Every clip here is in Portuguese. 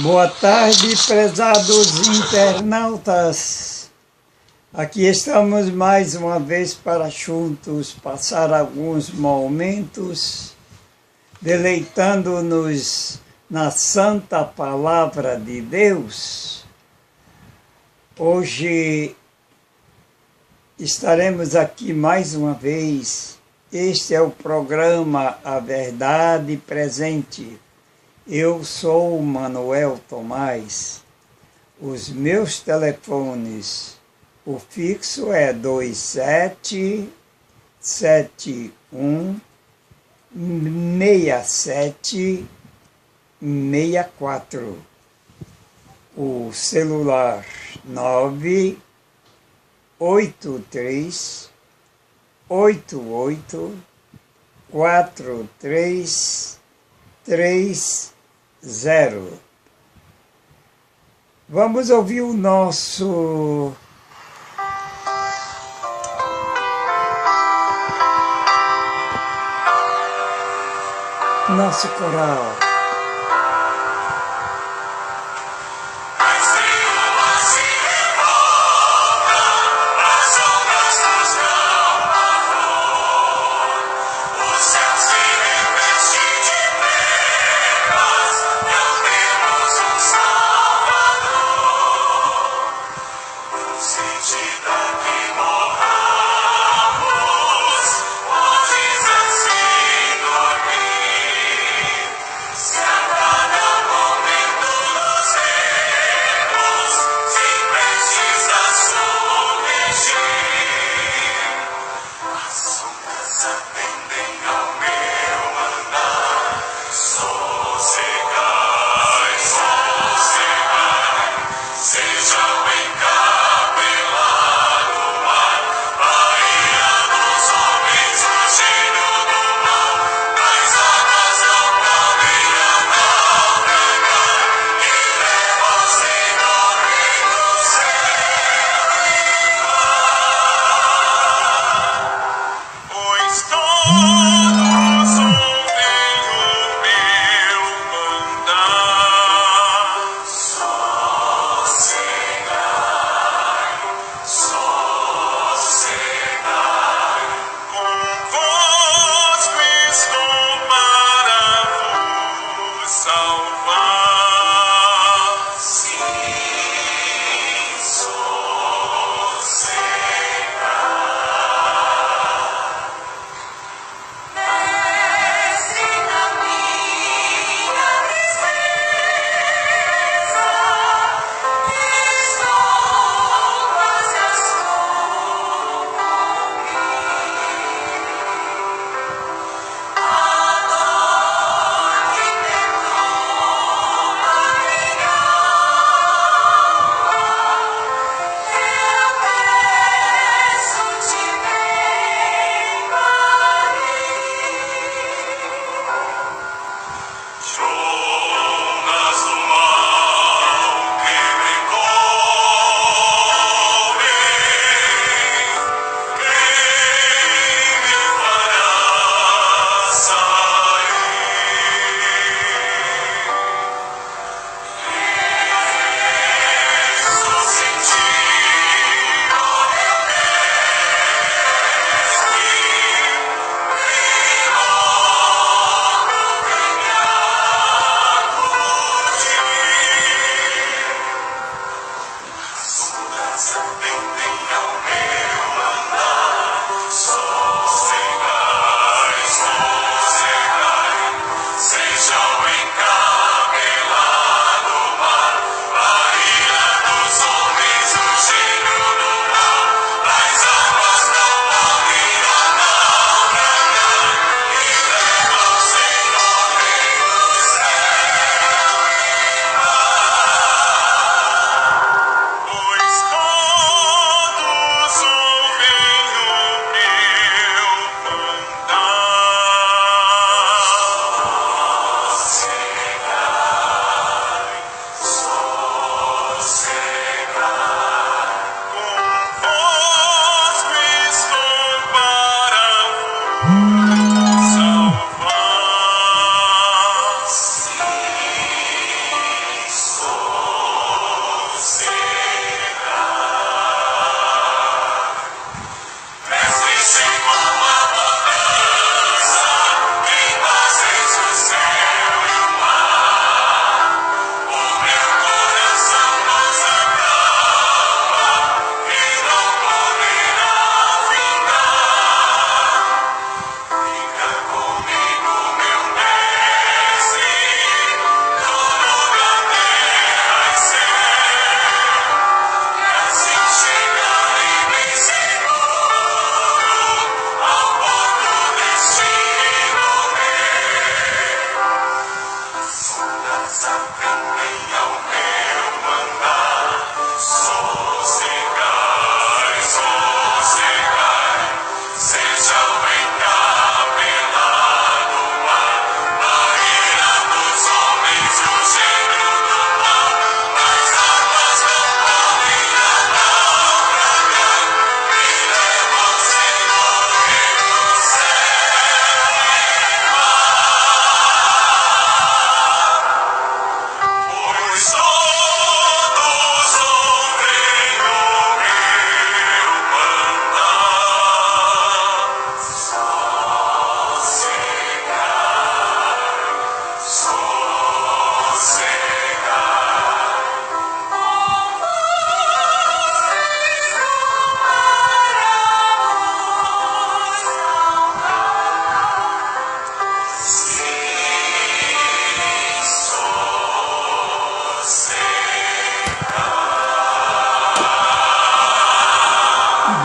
Boa tarde, prezados internautas. Aqui estamos mais uma vez para juntos passar alguns momentos, deleitando-nos na santa palavra de Deus. Hoje estaremos aqui mais uma vez. Este é o programa A Verdade Presente. Eu sou o Manuel Tomás. Os meus telefones, o fixo é 27716764. O celular 983884330. Vamos ouvir o nosso coral.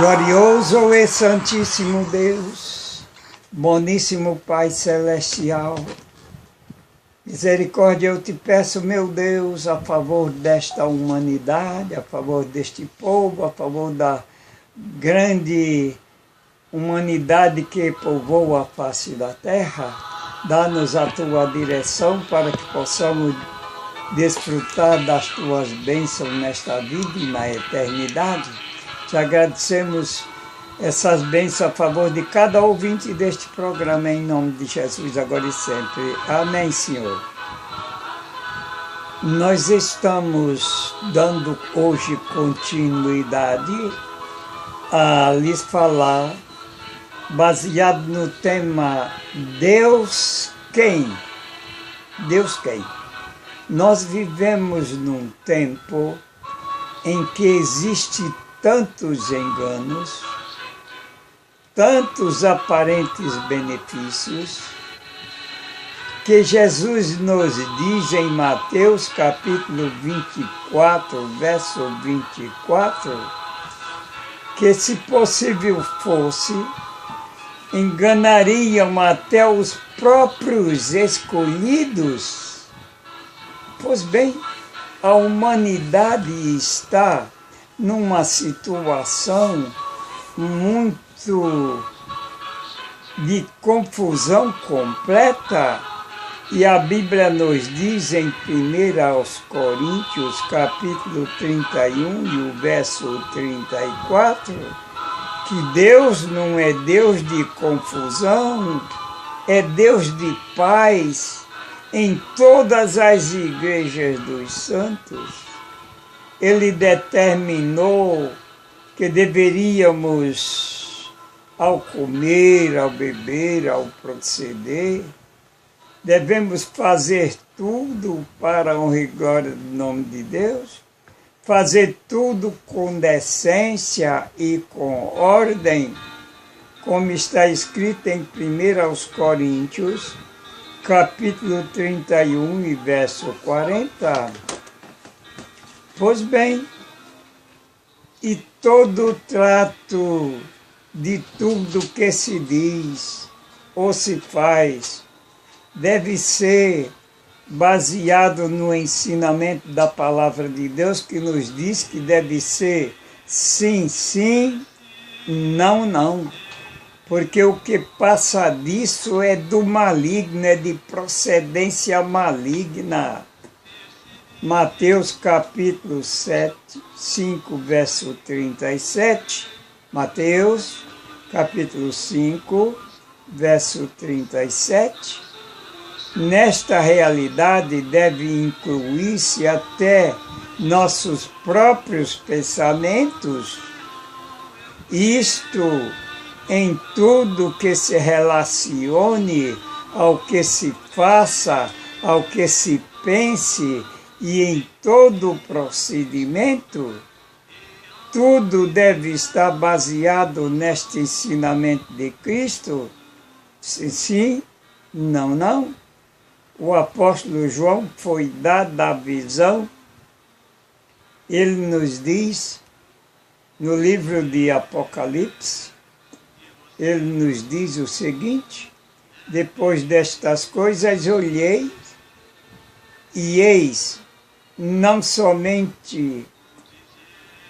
Glorioso e Santíssimo Deus, boníssimo Pai Celestial, misericórdia eu te peço, meu Deus, a favor desta humanidade, a favor deste povo, a favor da grande humanidade que povoa a face da terra. Dá-nos a tua direção para que possamos desfrutar das tuas bênçãos nesta vida e na eternidade. Te agradecemos essas bênçãos a favor de cada ouvinte deste programa, em nome de Jesus, agora e sempre. Amém, Senhor. Nós estamos dando hoje continuidade a lhes falar, baseado no tema Deus quem? Deus quem? Nós vivemos num tempo em que existe tantos enganos, tantos aparentes benefícios, que Jesus nos diz em Mateus capítulo 24, verso 24, que se possível fosse, enganariam até os próprios escolhidos. Pois bem, a humanidade está numa situação muito de confusão completa, e a Bíblia nos diz em 1 aos Coríntios, capítulo 31 e o verso 34, que Deus não é Deus de confusão, é Deus de paz em todas as igrejas dos santos. Ele determinou que deveríamos, ao comer, ao beber, ao proceder, devemos fazer tudo para a honra e glória do nome de Deus, fazer tudo com decência e com ordem, como está escrito em 1 aos Coríntios, capítulo 31 e verso 40. Pois bem, e todo trato de tudo que se diz ou se faz deve ser baseado no ensinamento da palavra de Deus, que nos diz que deve ser sim, sim, não, não. Porque o que passa disso é do maligno, é de procedência maligna. Mateus capítulo 5, verso 37. Mateus capítulo 5, verso 37. Nesta realidade deve incluir-se até nossos próprios pensamentos, isto em tudo que se relacione ao que se faça, ao que se pense e em todo o procedimento. Tudo deve estar baseado neste ensinamento de Cristo? Sim, sim, não, não. O apóstolo João foi dada a visão. Ele nos diz, no livro de Apocalipse, ele nos diz o seguinte: depois destas coisas olhei, e eis, não somente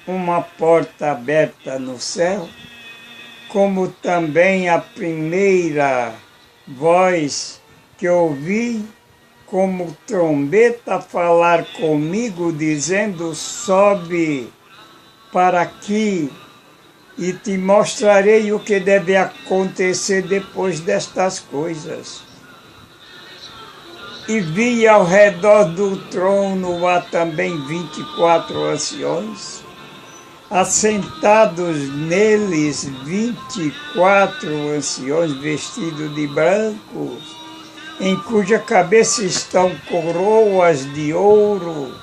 uma porta aberta no céu, como também a primeira voz que ouvi, como trombeta, falar comigo, dizendo: sobe para aqui, e te mostrarei o que deve acontecer depois destas coisas. E vi ao redor do trono há também 24 anciões, assentados neles 24 anciões vestidos de branco, em cuja cabeça estão coroas de ouro.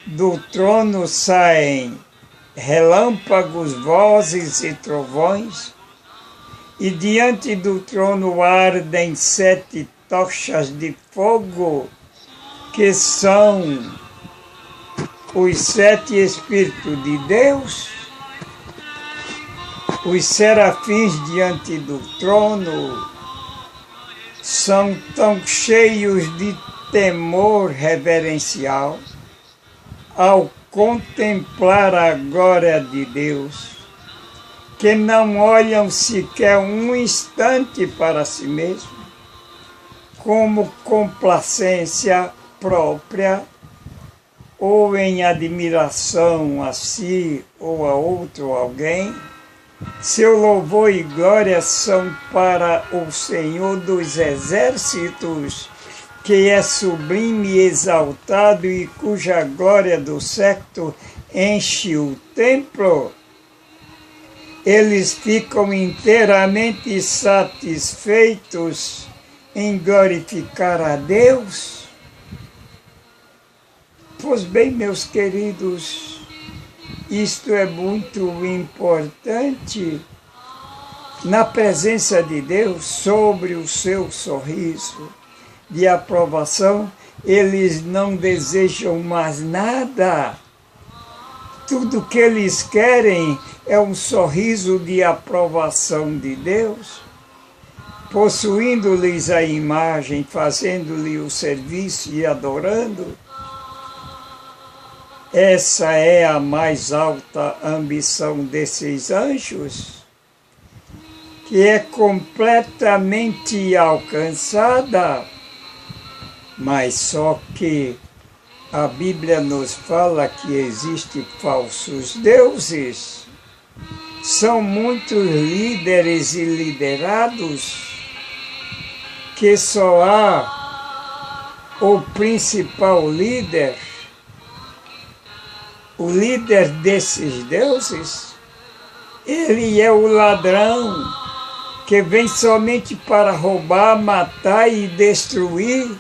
Do trono saem relâmpagos, vozes e trovões, e diante do trono ardem 7 tochas de fogo, que são os 7 Espíritos de Deus. Os serafins diante do trono são tão cheios de temor reverencial ao contemplar a glória de Deus, que não olham sequer um instante para si mesmo, como complacência própria, ou em admiração a si ou a outro alguém. Seu louvor e glória são para o Senhor dos exércitos, que é sublime e exaltado e cuja glória do século enche o templo. Eles ficam inteiramente satisfeitos em glorificar a Deus. Pois bem, meus queridos, isto é muito importante. Na presença de Deus, sobre o seu sorriso de aprovação, eles não desejam mais nada. Tudo que eles querem é um sorriso de aprovação de Deus, possuindo-lhes a imagem, fazendo-lhe o serviço e adorando. Essa é a mais alta ambição desses anjos, que é completamente alcançada, mas só que a Bíblia nos fala que existem falsos deuses. São muitos líderes e liderados que só há o principal líder. O líder desses deuses, ele é o ladrão que vem somente para roubar, matar e destruir.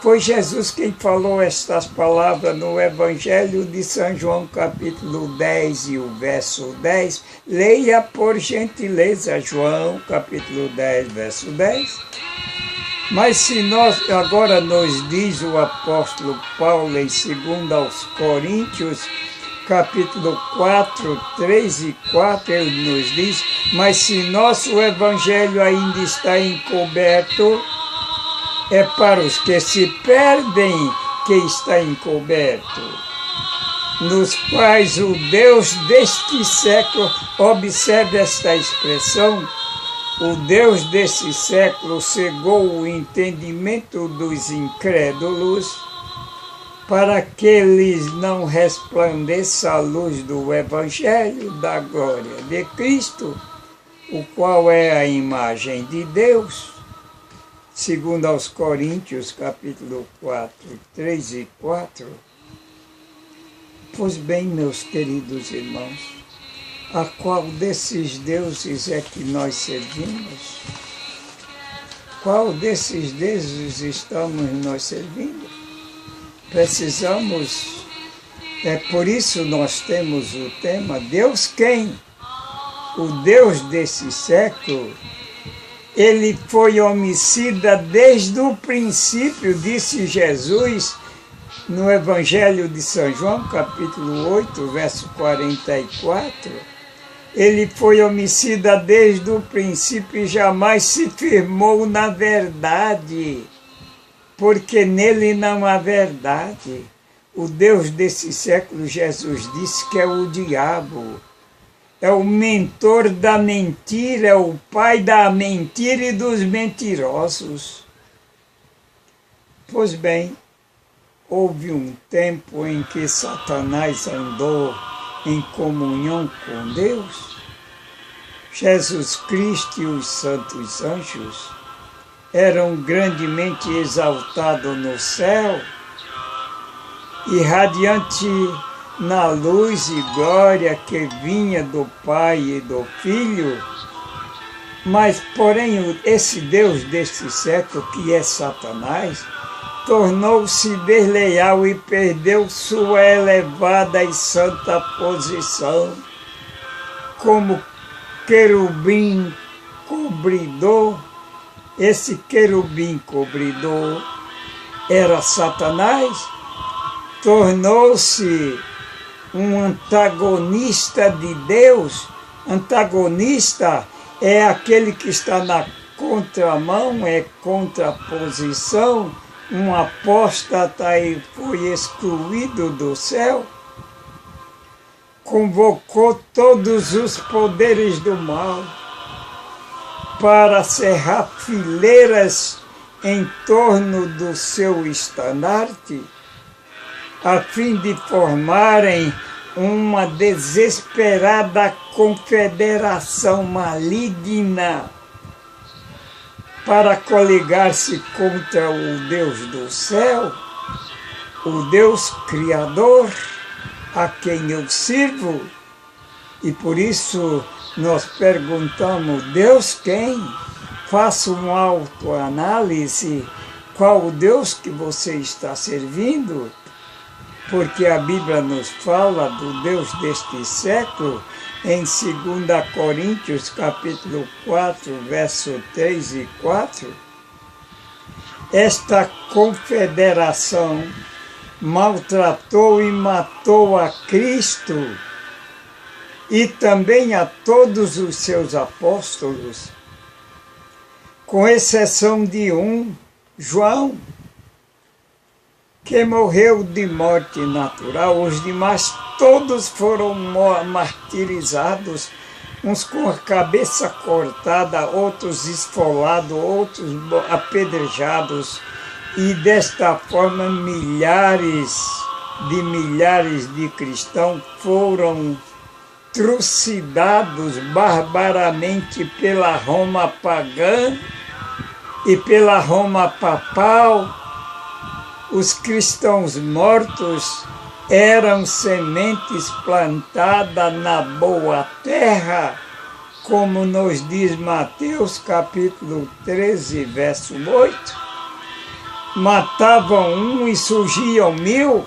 Foi Jesus quem falou estas palavras no Evangelho de São João, capítulo 10 e o verso 10. Leia por gentileza João, capítulo 10, verso 10. Mas se nós, agora nos diz o apóstolo Paulo em 2 aos Coríntios, capítulo 4, 3 e 4, ele nos diz: mas se nosso evangelho ainda está encoberto, é para os que se perdem que está encoberto, nos quais o Deus deste século, observe esta expressão, o Deus desse século cegou o entendimento dos incrédulos, para que lhes não resplandeça a luz do Evangelho da glória de Cristo, o qual é a imagem de Deus. 2 aos Coríntios, capítulo 4, 3 e 4. Pois bem, meus queridos irmãos, a qual desses deuses é que nós servimos? Qual desses deuses estamos nós servindo? Precisamos, por isso nós temos o tema Deus quem? O Deus desse século. Ele foi homicida desde o princípio, disse Jesus no Evangelho de São João, capítulo 8, verso 44. Ele foi homicida desde o princípio e jamais se firmou na verdade, porque nele não há verdade. O Deus desse século, Jesus disse que é o diabo. É o mentor da mentira, é o pai da mentira e dos mentirosos. Pois bem, houve um tempo em que Satanás andou em comunhão com Deus. Jesus Cristo e os santos anjos eram grandemente exaltados no céu, irradiante na luz e glória que vinha do Pai e do Filho. Mas, porém, esse Deus deste século, que é Satanás, tornou-se desleal e perdeu sua elevada e santa posição como querubim cobridor. Esse querubim cobridor era Satanás, tornou-se um antagonista de Deus, Antagonista é aquele que está na contramão, é contraposição, um apóstata e foi excluído do céu. Convocou todos os poderes do mal para cerrar fileiras em torno do seu estandarte, a fim de formarem uma desesperada confederação maligna para coligar-se contra o Deus do céu, o Deus Criador, a quem eu sirvo. E por isso nós perguntamos, Deus quem? Faça uma autoanálise, qual o Deus que você está servindo? Porque a Bíblia nos fala do Deus deste século, em 2 Coríntios, capítulo 4, verso 3 e 4. Esta confederação maltratou e matou a Cristo e também a todos os seus apóstolos, com exceção de um, João, que morreu de morte natural. Os demais todos foram martirizados, uns com a cabeça cortada, outros esfolados, outros apedrejados, e desta forma milhares de cristãos foram trucidados barbaramente pela Roma pagã e pela Roma papal. Os cristãos mortos eram sementes plantadas na boa terra, como nos diz Mateus capítulo 13, verso 8. Matavam um e surgiam mil.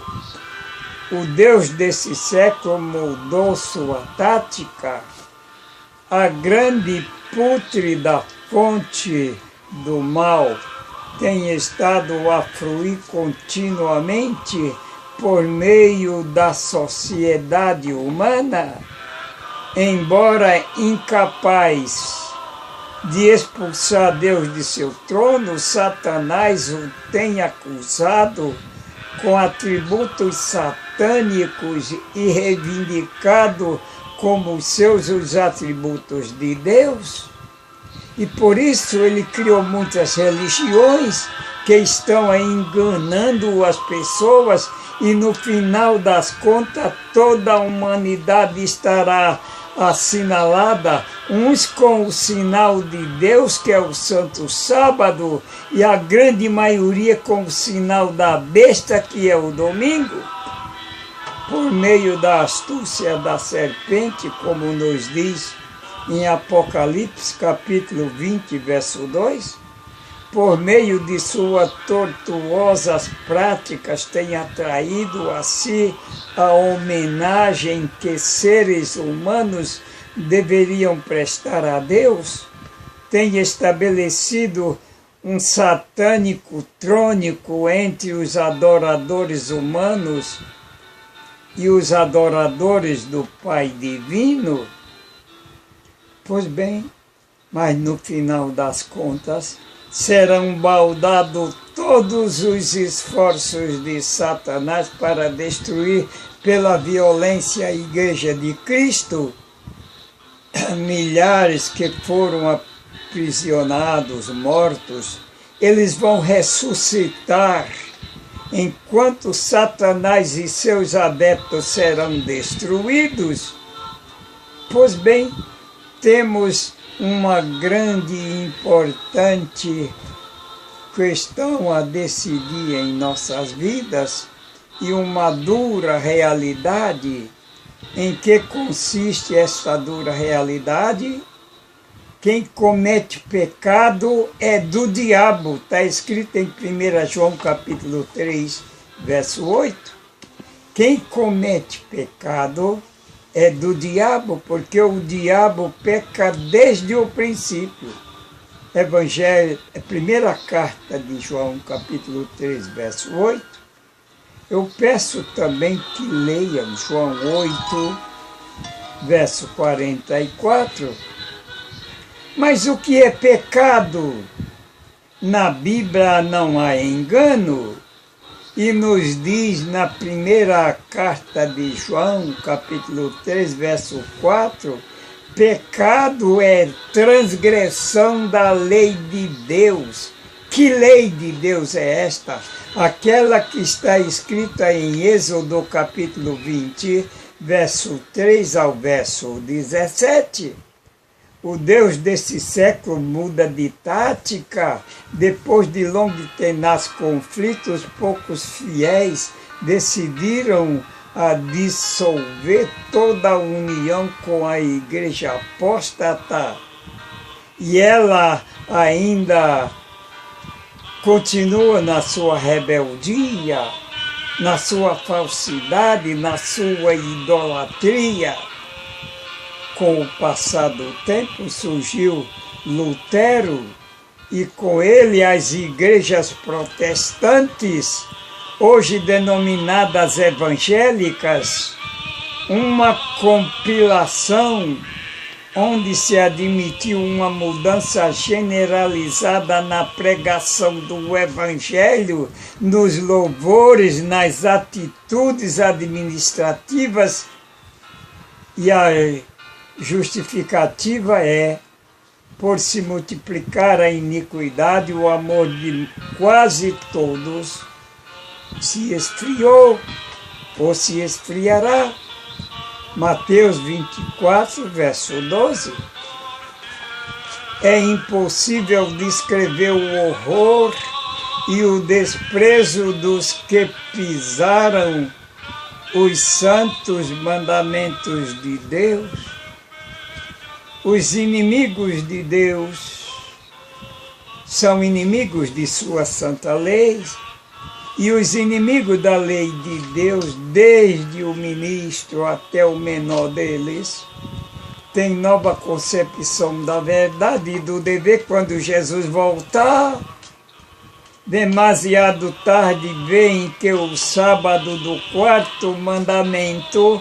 O Deus desse século mudou sua tática. A grande pútrida fonte do mal tem estado a fluir continuamente por meio da sociedade humana, embora incapaz de expulsar Deus de seu trono, Satanás o tem acusado com atributos satânicos e reivindicado como seus os atributos de Deus. E por isso ele criou muitas religiões que estão aí enganando as pessoas, e no final das contas toda a humanidade estará assinalada, uns com o sinal de Deus, que é o Santo Sábado, e a grande maioria com o sinal da besta, que é o domingo, por meio da astúcia da serpente, como nos diz em Apocalipse, capítulo 20, verso 2, por meio de suas tortuosas práticas, tem atraído a si a homenagem que seres humanos deveriam prestar a Deus, tem estabelecido um satânico trônico entre os adoradores humanos e os adoradores do Pai Divino. Pois bem, mas no final das contas serão baldados todos os esforços de Satanás para destruir pela violência a Igreja de Cristo. Milhares que foram aprisionados, mortos, eles vão ressuscitar, enquanto Satanás e seus adeptos serão destruídos. Pois bem, temos uma grande e importante questão a decidir em nossas vidas, e uma dura realidade. Em que consiste esta dura realidade? Quem comete pecado é do diabo. Está escrito em 1 João capítulo 3, verso 8. Quem comete pecado é do diabo, porque o diabo peca desde o princípio. Evangelho, primeira carta de João, capítulo 3, verso 8. Eu peço também que leiam João 8, verso 44. Mas o que é pecado? Na Bíblia não há engano, e nos diz na primeira carta de João, capítulo 3, verso 4, pecado é transgressão da lei de Deus. Que lei de Deus é esta? Aquela que está escrita em Êxodo, capítulo 20, verso 3 ao verso 17. O Deus desse século muda de tática. Depois de longos e tenazes conflitos, poucos fiéis decidiram a dissolver toda a união com a igreja apóstata. E ela ainda continua na sua rebeldia, na sua falsidade, na sua idolatria. Com o passar do tempo surgiu Lutero e com ele as igrejas protestantes, hoje denominadas evangélicas, uma compilação onde se admitiu uma mudança generalizada na pregação do Evangelho, nos louvores, nas atitudes administrativas, e a justificativa é: por se multiplicar a iniquidade, o amor de quase todos se esfriou ou se esfriará. Mateus 24, verso 12. É impossível descrever o horror e o desprezo dos que pisaram os santos mandamentos de Deus. Os inimigos de Deus são inimigos de sua santa lei, e os inimigos da lei de Deus, desde o ministro até o menor deles, têm nova concepção da verdade e do dever quando Jesus voltar. Demasiado tarde veem que o sábado do quarto mandamento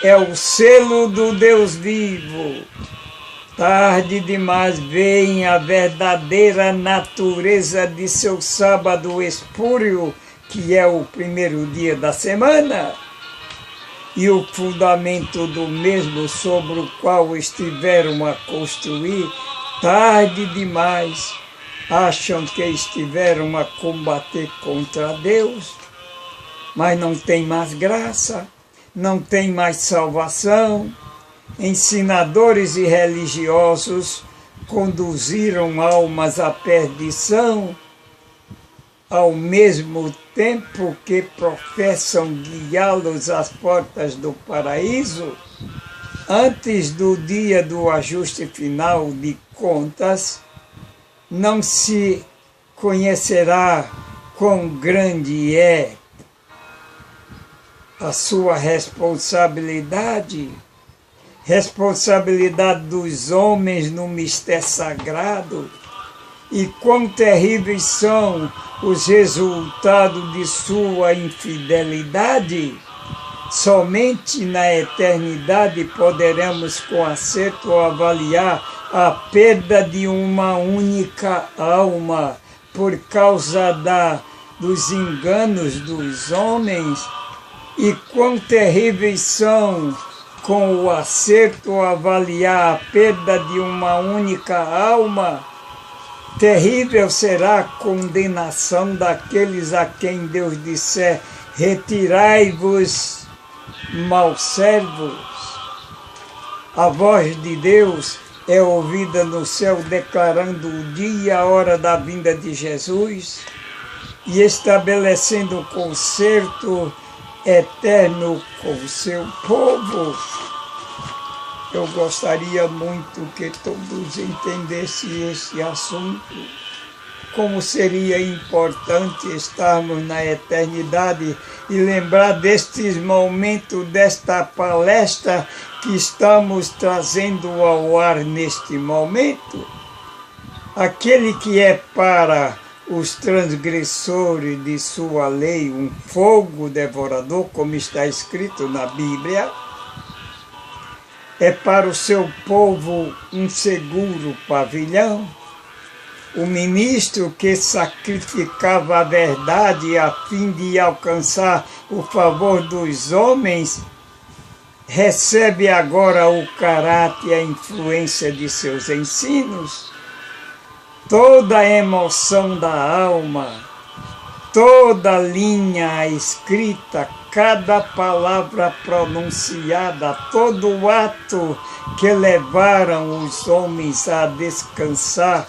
é o selo do Deus vivo. Tarde demais veem a verdadeira natureza de seu sábado espúrio, que é o primeiro dia da semana, e o fundamento do mesmo sobre o qual estiveram a construir. Tarde demais acham que estiveram a combater contra Deus, mas não tem mais graça, não tem mais salvação. Ensinadores e religiosos conduziram almas à perdição, ao mesmo tempo que professam guiá-los às portas do paraíso. Antes do dia do ajuste final de contas, não se conhecerá quão grande é a sua responsabilidade dos homens no mistério sagrado, e quão terríveis são os resultados de sua infidelidade. Somente na eternidade poderemos com acerto avaliar a perda de uma única alma por causa dos enganos dos homens, e quão terríveis são, com o acerto, avaliar a perda de uma única alma. Terrível será a condenação daqueles a quem Deus disser: retirai-vos, maus servos. A voz de Deus é ouvida no céu declarando o dia e a hora da vinda de Jesus e estabelecendo um concerto eterno com o seu povo. Eu gostaria muito que todos entendessem esse assunto, como seria importante estarmos na eternidade e lembrar destes momentos, desta palestra que estamos trazendo ao ar neste momento. Aquele que é para os transgressores de sua lei um fogo devorador, como está escrito na Bíblia, é para o seu povo um seguro pavilhão. O ministro que sacrificava a verdade a fim de alcançar o favor dos homens, recebe agora o caráter e a influência de seus ensinos. Toda a emoção da alma, toda linha escrita, cada palavra pronunciada, todo o ato que levaram os homens a descansar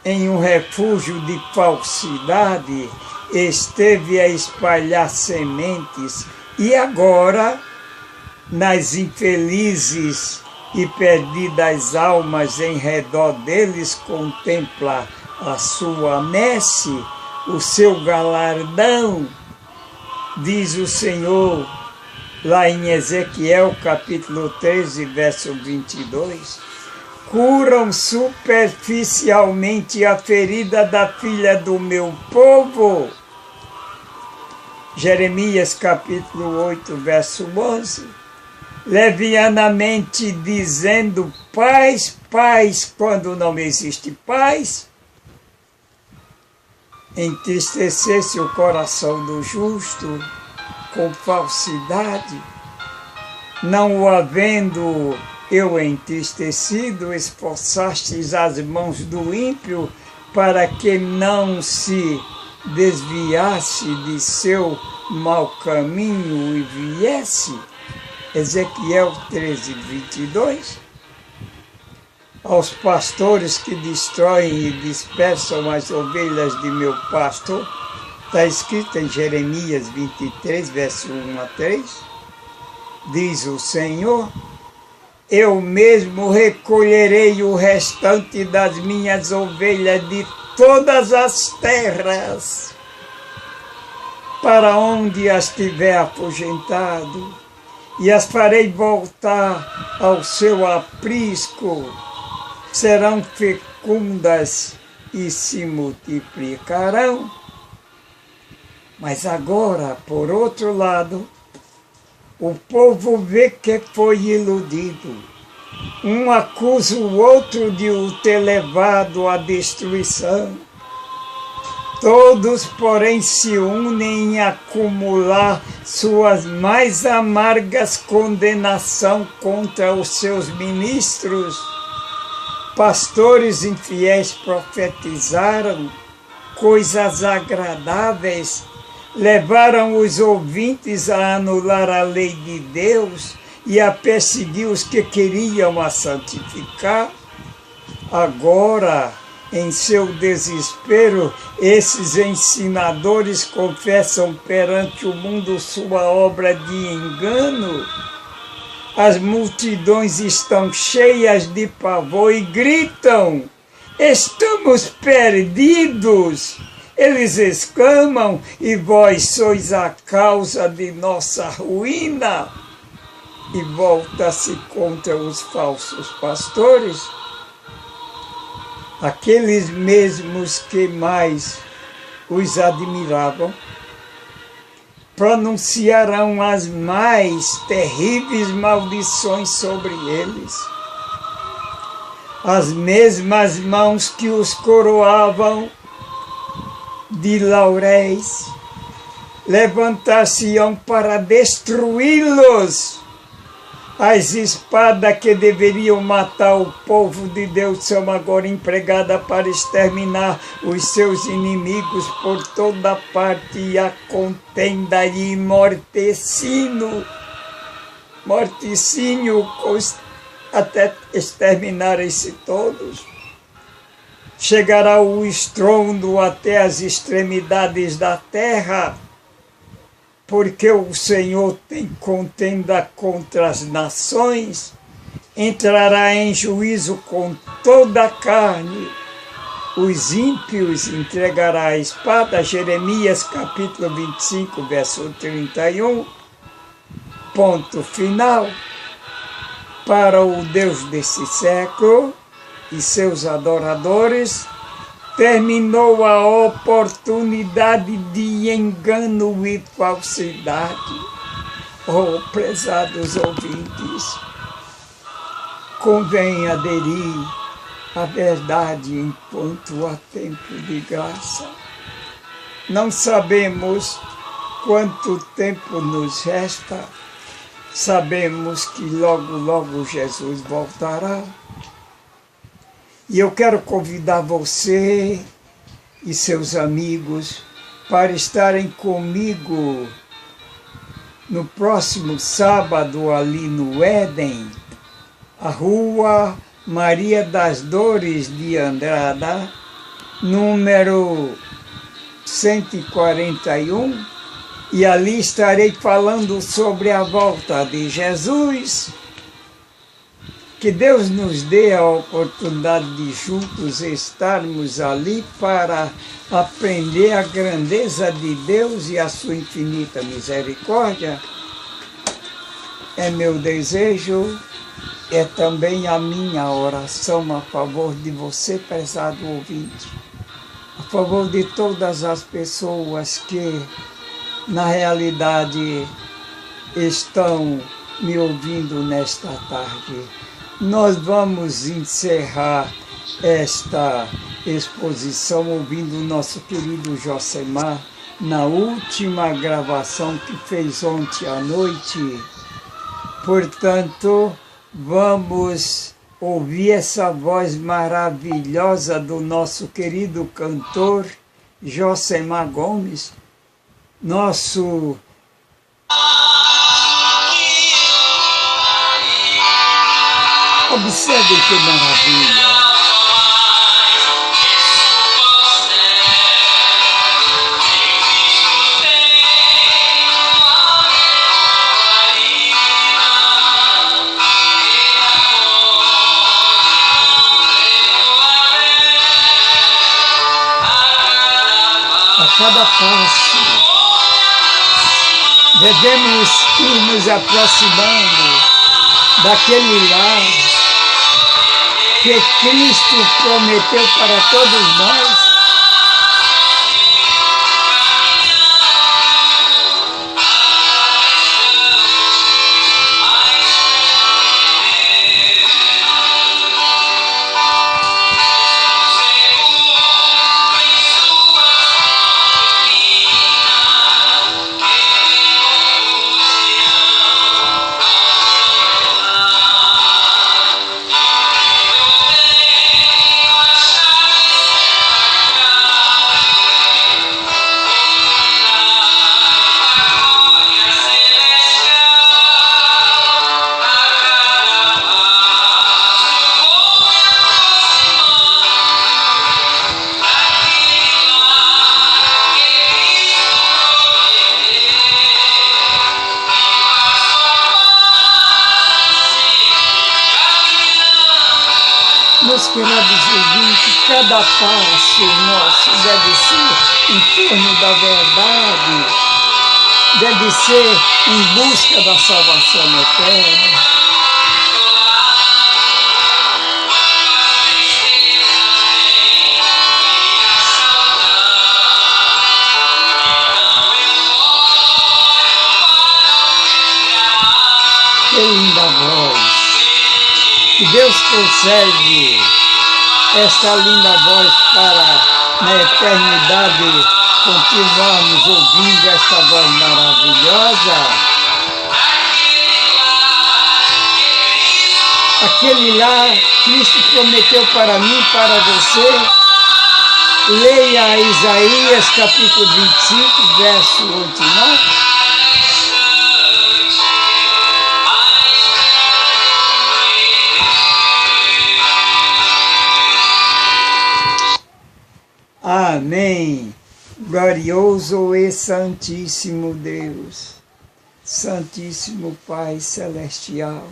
em um refúgio de falsidade, esteve a espalhar sementes, e agora, nas infelizes e perdidas almas em redor deles, contempla a sua messe, o seu galardão, diz o Senhor, lá em Ezequiel, capítulo 13, verso 22. Curam superficialmente a ferida da filha do meu povo. Jeremias, capítulo 8, verso 11. Levianamente dizendo paz, paz, quando não existe paz. Entristecer-se o coração do justo com falsidade, não o havendo eu entristecido, esforçastes as mãos do ímpio para que não se desviasse de seu mau caminho e viesse. Ezequiel 13, 22. Aos pastores que destroem e dispersam as ovelhas de meu pastor, está escrito em Jeremias 23, verso 1 a 3, diz o Senhor, eu mesmo recolherei o restante das minhas ovelhas de todas as terras, para onde as tiver afugentado, e as farei voltar ao seu aprisco, serão fecundas e se multiplicarão. Mas agora, por outro lado, o povo vê que foi iludido. Um acusa o outro de o ter levado à destruição. Todos, porém, se unem em acumular suas mais amargas condenações contra os seus ministros. Pastores infiéis profetizaram coisas agradáveis, levaram os ouvintes a anular a lei de Deus e a perseguir os que queriam a santificar. Agora, em seu desespero, esses ensinadores confessam perante o mundo sua obra de engano. As multidões estão cheias de pavor e gritam, estamos perdidos! Eles exclamam, e vós sois a causa de nossa ruína. E volta-se contra os falsos pastores, aqueles mesmos que mais os admiravam, pronunciarão as mais terríveis maldições sobre eles. As mesmas mãos que os coroavam de lauréis levantar-se-ão para destruí-los. As espadas que deveriam matar o povo de Deus são agora empregadas para exterminar os seus inimigos por toda parte, e a contenda e morticínio até exterminarem-se todos. Chegará o estrondo até as extremidades da terra, porque o Senhor tem contenda contra as nações, entrará em juízo com toda a carne, os ímpios entregará a espada. Jeremias capítulo 25, verso 31, ponto final. Para o Deus desse século e seus adoradores, terminou a oportunidade de engano e falsidade. Oh, prezados ouvintes, convém aderir à verdade enquanto há tempo de graça. Não sabemos quanto tempo nos resta, sabemos que logo, logo Jesus voltará. E eu quero convidar você e seus amigos para estarem comigo no próximo sábado ali no Éden, a Rua Maria das Dores de Andrada, número 141, e ali estarei falando sobre a volta de Jesus. Que Deus nos dê a oportunidade de juntos estarmos ali para aprender a grandeza de Deus e a sua infinita misericórdia. É meu desejo, é também a minha oração a favor de você, prezado ouvinte, a favor de todas as pessoas que, na realidade, estão me ouvindo nesta tarde. Nós vamos encerrar esta exposição ouvindo o nosso querido Josemar na última gravação que fez ontem à noite. Portanto, vamos ouvir essa voz maravilhosa do nosso querido cantor Josemar Gomes, nosso observe que maravilha. A cada passo, devemos ir nos aproximando daquele lar que Cristo prometeu para todos nós. Meus queridos ouvintes, cada passo nosso deve ser em torno da verdade, deve ser em busca da salvação eterna. Que linda voz! Que Deus conserve esta linda voz para, na eternidade, continuarmos ouvindo esta voz maravilhosa. Aquele lá, Cristo prometeu para mim, para você. Leia Isaías capítulo 25, verso 29. Amém. Glorioso e santíssimo Deus, santíssimo Pai Celestial,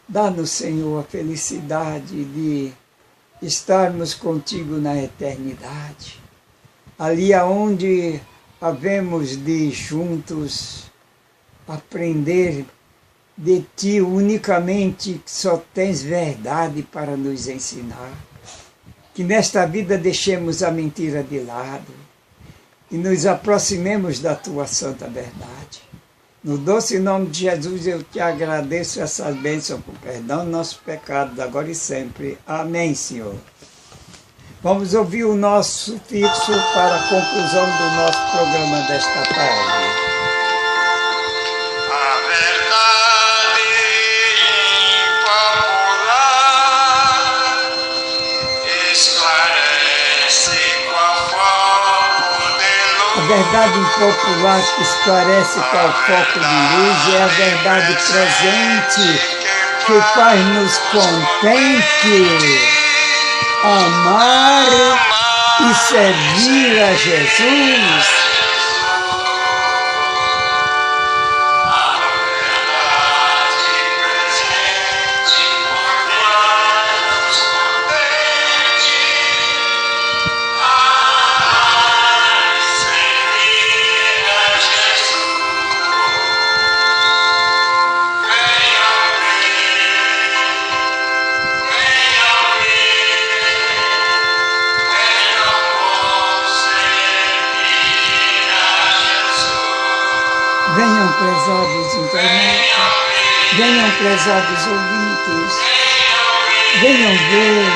dá-nos, Senhor, a felicidade de estarmos contigo na eternidade, ali aonde havemos de juntos aprender de Ti unicamente, que só tens verdade para nos ensinar. Que nesta vida deixemos a mentira de lado e nos aproximemos da Tua santa verdade. No doce nome de Jesus eu te agradeço essas bênçãos por perdão dos nossos pecados, agora e sempre. Amém, Senhor. Vamos ouvir o nosso fixo para a conclusão do nosso programa desta tarde. A verdade impopular esclarece qual foco de luz. A verdade impopular que esclarece qual foco de luz é a verdade presente que faz-nos contente amar e servir a Jesus. Venham, prezados internautas, venham, prezados ouvintes, venham ver.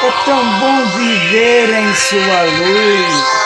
É tão bom viver em sua luz.